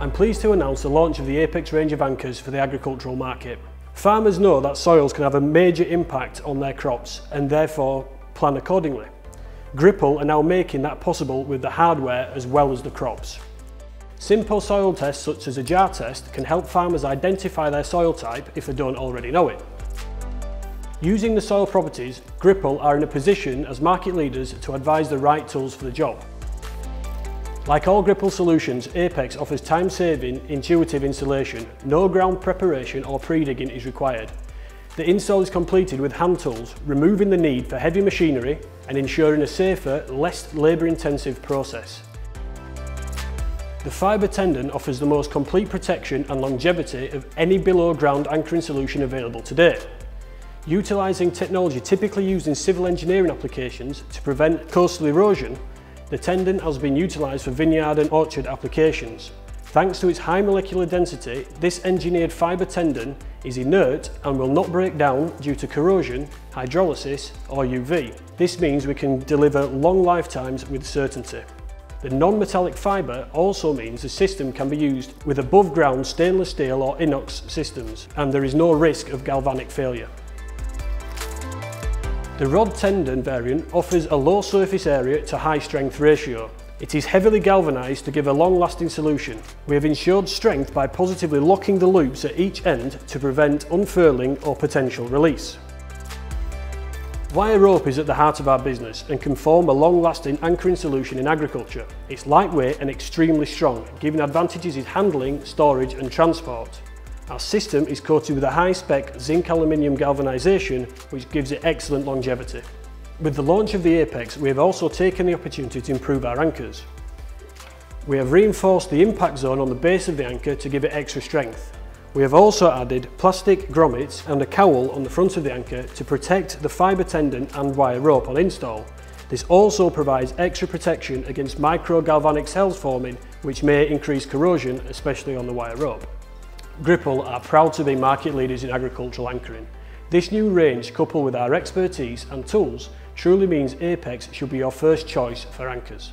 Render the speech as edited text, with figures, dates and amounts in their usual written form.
I'm pleased to announce the launch of the Apex range of anchors for the agricultural market. Farmers know that soils can have a major impact on their crops and therefore plan accordingly. Gripple are now making that possible with the hardware as well as the crops. Simple soil tests such as a jar test can help farmers identify their soil type if they don't already know it. Using the soil properties, Gripple are in a position as market leaders to advise the right tools for the job. Like all Gripple solutions, Apex offers time-saving, intuitive installation. No ground preparation or pre-digging is required. The install is completed with hand tools, removing the need for heavy machinery and ensuring a safer, less labour-intensive process. The fibre tendon offers the most complete protection and longevity of any below-ground anchoring solution available today. Utilising technology typically used in civil engineering applications to prevent coastal erosion, the tendon has been utilised for vineyard and orchard applications. Thanks to its high molecular density, this engineered fibre tendon is inert and will not break down due to corrosion, hydrolysis or UV. This means we can deliver long lifetimes with certainty. The non-metallic fibre also means the system can be used with above ground stainless steel or inox systems, and there is no risk of galvanic failure. The rod tendon variant offers a low surface area to high strength ratio. It is heavily galvanised to give a long-lasting solution. We have ensured strength by positively locking the loops at each end to prevent unfurling or potential release. Wire rope is at the heart of our business and can form a long-lasting anchoring solution in agriculture. It's lightweight and extremely strong, giving advantages in handling, storage and transport. Our system is coated with a high-spec zinc aluminium galvanisation, which gives it excellent longevity. With the launch of the Apex, we have also taken the opportunity to improve our anchors. We have reinforced the impact zone on the base of the anchor to give it extra strength. We have also added plastic grommets and a cowl on the front of the anchor to protect the fibre tendon and wire rope on install. This also provides extra protection against micro-galvanic cells forming, which may increase corrosion, especially on the wire rope. Gripple are proud to be market leaders in agricultural anchoring. This new range, coupled with our expertise and tools, truly means Apex should be your first choice for anchors.